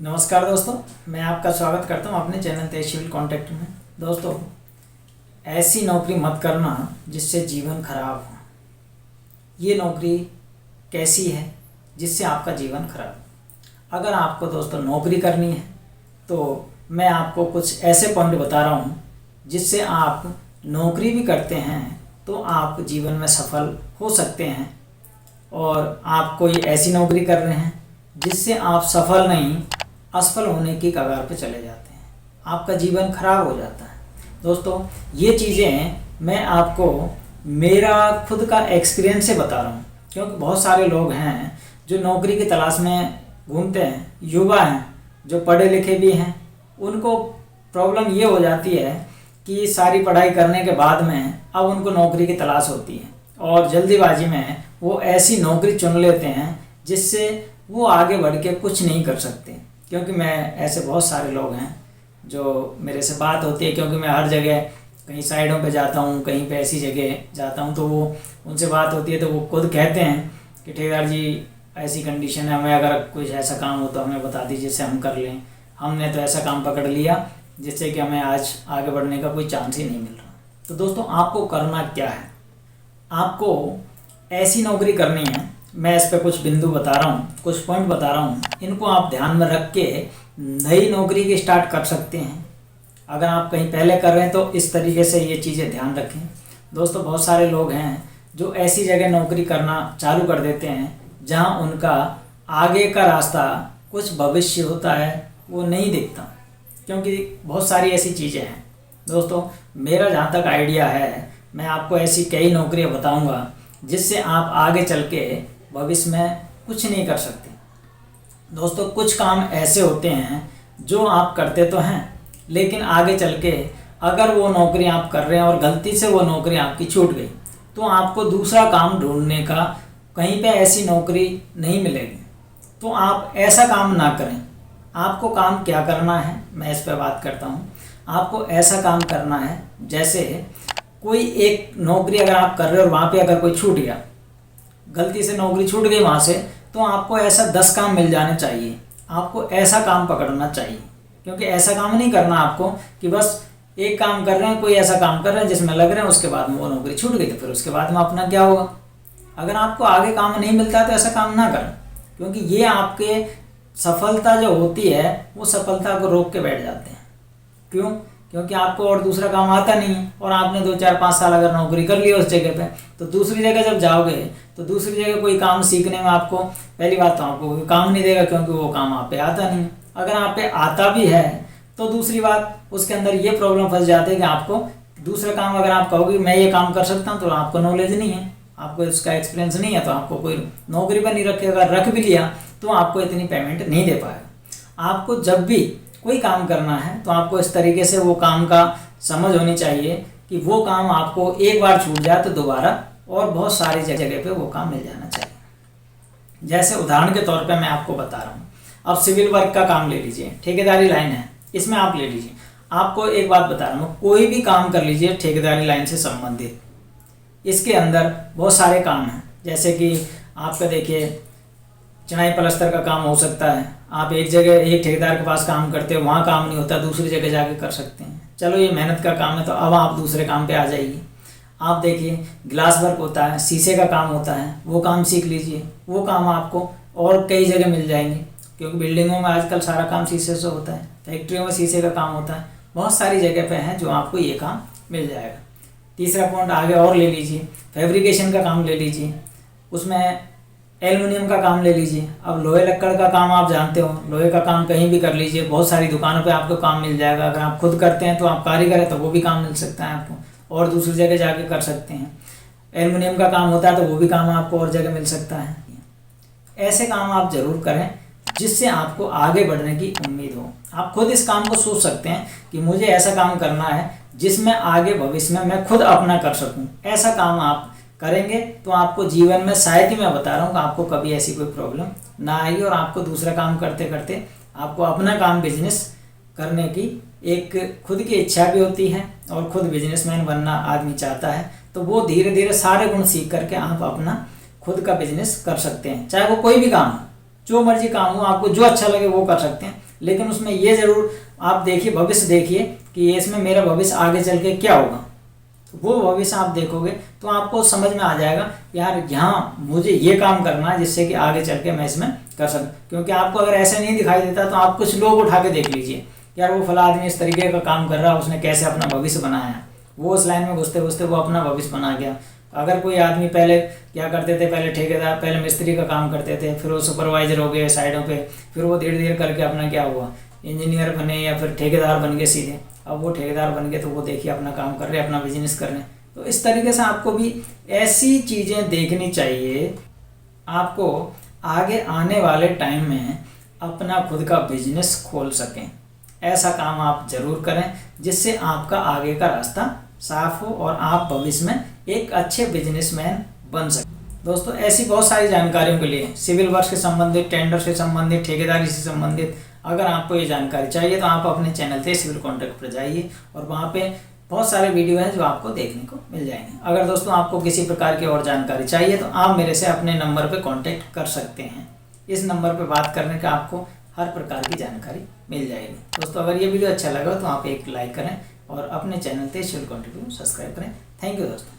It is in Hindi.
नमस्कार दोस्तों, मैं आपका स्वागत करता हूं अपने चैनल तेज सिविल कॉन्टैक्ट में। दोस्तों, ऐसी नौकरी मत करना जिससे जीवन खराब हो। ये नौकरी कैसी है जिससे आपका जीवन खराब। अगर आपको दोस्तों नौकरी करनी है तो मैं आपको कुछ ऐसे पॉइंट बता रहा हूं जिससे आप नौकरी भी करते हैं तो आप जीवन में सफल हो सकते हैं, और आप कोई ऐसी नौकरी कर रहे हैं जिससे आप सफल नहीं असफल होने की कगार पे चले जाते हैं, आपका जीवन खराब हो जाता है। दोस्तों, ये चीज़ें मैं आपको मेरा खुद का एक्सपीरियंस से बता रहा हूँ, क्योंकि बहुत सारे लोग हैं जो नौकरी की तलाश में घूमते हैं, युवा हैं जो पढ़े लिखे भी हैं। उनको प्रॉब्लम ये हो जाती है कि सारी पढ़ाई करने के बाद में अब उनको नौकरी की तलाश होती है और जल्दीबाजी में वो ऐसी नौकरी चुन लेते हैं जिससे वो आगे बढ़ के कुछ नहीं कर सकते। क्योंकि मैं ऐसे बहुत सारे लोग हैं जो मेरे से बात होती है, क्योंकि मैं हर जगह कहीं साइडों पे जाता हूँ, कहीं पे ऐसी जगह जाता हूँ, तो वो उनसे बात होती है तो वो खुद कहते हैं कि ठेकेदार जी ऐसी कंडीशन है, हमें अगर कुछ ऐसा काम हो तो हमें बता दीजिए, जिससे हम कर लें। हमने तो ऐसा काम पकड़ लिया जिससे कि हमें आज आगे बढ़ने का कोई चांस ही नहीं मिल रहा। तो दोस्तों, आपको करना क्या है? आपको ऐसी नौकरी करनी है, मैं इस पर कुछ बिंदु बता रहा हूँ, कुछ पॉइंट बता रहा हूँ, इनको आप ध्यान में रख के नई नौकरी की स्टार्ट कर सकते हैं। अगर आप कहीं पहले कर रहे हैं तो इस तरीके से ये चीज़ें ध्यान रखें। दोस्तों, बहुत सारे लोग हैं जो ऐसी जगह नौकरी करना चालू कर देते हैं जहाँ उनका आगे का रास्ता, कुछ भविष्य होता है वो नहीं दिखता, क्योंकि बहुत सारी ऐसी चीज़ें हैं। दोस्तों, मेरा जहाँ तक आइडिया है, मैं आपको ऐसी कई नौकरियाँ बताऊँगा जिससे आप आगे चल के भविष्य में कुछ नहीं कर सकते। दोस्तों, कुछ काम ऐसे होते हैं जो आप करते तो हैं, लेकिन आगे चल के अगर वो नौकरी आप कर रहे हैं और गलती से वो नौकरी आपकी छूट गई तो आपको दूसरा काम ढूंढने का कहीं पे ऐसी नौकरी नहीं मिलेगी। तो आप ऐसा काम ना करें। आपको काम क्या करना है, मैं इस पर बात करता हूँ। आपको ऐसा काम करना है जैसे कोई एक नौकरी अगर आप कर रहे हो और वहाँ पे अगर कोई छूट गया, गलती से नौकरी छूट गई वहाँ से, तो आपको ऐसा 10 काम मिल जाने चाहिए। आपको ऐसा काम पकड़ना चाहिए, क्योंकि ऐसा काम नहीं करना आपको कि बस एक काम कर रहे हैं, कोई ऐसा काम कर रहे हैं जिसमें लग रहे हैं, उसके बाद में वो नौकरी छूट गई तो फिर उसके बाद में अपना क्या होगा। अगर आपको आगे काम नहीं मिलता तो ऐसा काम ना करें, क्योंकि ये आपके सफलता जो होती है वो सफलता को रोक के बैठ जाते हैं। क्यों? क्योंकि आपको और दूसरा काम आता नहीं है, और आपने 2-4-5 साल अगर नौकरी कर ली उस जगह पे, तो दूसरी जगह जब जाओगे तो दूसरी जगह कोई काम सीखने में आपको पहली बात तो आपको कोई काम नहीं देगा, क्योंकि वो काम आप पे आता नहीं है। अगर आप पे आता भी है तो दूसरी बात उसके अंदर ये प्रॉब्लम फंस जाती है कि आपको दूसरा काम अगर आप कहोगे मैं ये काम कर सकता हूँ, तो आपको नॉलेज नहीं है, आपको इसका एक्सपीरियंस नहीं है, तो आपको कोई नौकरी पर नहीं रखेगा। रख भी लिया तो आपको इतनी पेमेंट नहीं दे पाएगा। आपको जब भी कोई काम करना है तो आपको इस तरीके से वो काम का समझ होनी चाहिए कि वो काम आपको एक बार छूट जाए तो दोबारा और बहुत सारी जगह पे वो काम मिल जाना चाहिए। जैसे उदाहरण के तौर पे मैं आपको बता रहा हूँ, अब सिविल वर्क का काम ले लीजिए, ठेकेदारी लाइन है, इसमें आप ले लीजिए। आपको एक बात बता रहा हूँ, कोई भी काम कर लीजिए ठेकेदारी लाइन से संबंधित, इसके अंदर बहुत सारे काम हैं। जैसे कि आपका देखिए चिनाई प्लास्टर का काम हो सकता है, आप एक जगह एक ठेकेदार के पास काम करते हो, वहाँ काम नहीं होता, दूसरी जगह जाके कर सकते हैं। चलो ये मेहनत का काम है, तो अब आप दूसरे काम पे आ जाइए। आप देखिए ग्लास वर्क होता है, शीशे का काम होता है, वो काम सीख लीजिए। वो काम आपको और कई जगह मिल जाएंगे, क्योंकि बिल्डिंगों में आजकल सारा काम शीशे से होता है, फैक्ट्रियों में शीशे का काम होता है, बहुत सारी जगह पे हैं जो आपको ये काम मिल जाएगा। तीसरा पॉइंट आगे और ले लीजिए, फैब्रिकेशन का काम ले लीजिए, उसमें एल्युमिनियम का काम ले लीजिए। अब लोहे लक्कड़ का काम आप जानते हो, लोहे का काम कहीं भी कर लीजिए, बहुत सारी दुकानों पे आपको काम मिल जाएगा। अगर आप खुद करते हैं तो आप कारीगर हैं तो वो भी काम मिल सकता है आपको, और दूसरी जगह जाके कर सकते हैं। एल्युमिनियम का काम होता है तो वो भी काम आपको और जगह मिल सकता है। ऐसे काम आप ज़रूर करें जिससे आपको आगे बढ़ने की उम्मीद हो। आप खुद इस काम को सोच सकते हैं कि मुझे ऐसा काम करना है जिसमें आगे भविष्य में मैं खुद अपना कर सकूं। ऐसा काम आप करेंगे तो आपको जीवन में, शायद ही मैं बता रहा हूँ कि आपको कभी ऐसी कोई प्रॉब्लम ना आएगी, और आपको दूसरा काम करते करते आपको अपना काम बिजनेस करने की एक खुद की इच्छा भी होती है, और खुद बिजनेसमैन बनना आदमी चाहता है। तो वो धीरे धीरे सारे गुण सीख करके आप अपना खुद का बिजनेस कर सकते हैं। चाहे वो कोई भी काम हो, जो मर्जी काम हो, आपको जो अच्छा लगे वो कर सकते हैं। लेकिन उसमें ये ज़रूर आप देखिए, भविष्य देखिए कि इसमें मेरा भविष्य आगे चल के क्या होगा। तो वो भविष्य आप देखोगे तो आपको समझ में आ जाएगा यार यहाँ मुझे ये काम करना है जिससे कि आगे चल के मैं इसमें कर सकूँ। क्योंकि आपको अगर ऐसे नहीं दिखाई देता तो आप कुछ लोग उठा के देख लीजिए, यार वो फला आदमी इस तरीके का काम कर रहा है, उसने कैसे अपना भविष्य बनाया है, वो उस लाइन में घुसते घुसते वो अपना भविष्य बना गया। अगर कोई आदमी पहले क्या करते थे, पहले ठेकेदार, पहले मिस्त्री का काम करते थे, फिर वो सुपरवाइजर हो गए साइडों पे, फिर वो धीरे धीरे करके अपना क्या हुआ, इंजीनियर बने या फिर ठेकेदार बन गए सीधे। अब वो ठेकेदार बन गए तो वो देखिए अपना काम कर रहे हैं, अपना बिजनेस कर रहे हैं। तो इस तरीके से आपको भी ऐसी चीज़ें देखनी चाहिए, आपको आगे आने वाले टाइम में अपना खुद का बिजनेस खोल सकें। ऐसा काम आप ज़रूर करें जिससे आपका आगे का रास्ता साफ हो और आप भविष्य में एक अच्छे बिजनेसमैन बन सकें। दोस्तों ऐसी बहुत सारी जानकारियों के लिए, सिविल वर्क से संबंधित, टेंडर से संबंधित, ठेकेदारी से संबंधित, अगर आपको ये जानकारी चाहिए तो आप अपने चैनल से सिविल कॉन्ट्रैक्ट पर जाइए और वहाँ पे बहुत सारे वीडियो हैं जो आपको देखने को मिल जाएंगे। अगर दोस्तों आपको किसी प्रकार की और जानकारी चाहिए तो आप मेरे से अपने नंबर पे कांटेक्ट कर सकते हैं। इस नंबर पे बात करने का आपको हर प्रकार की जानकारी मिल जाएगी। दोस्तों अगर ये वीडियो अच्छा लगा तो आप एक लाइक करें और अपने चैनल से सिविल कॉन्ट्रैक्ट को सब्सक्राइब करें। थैंक यू दोस्तों।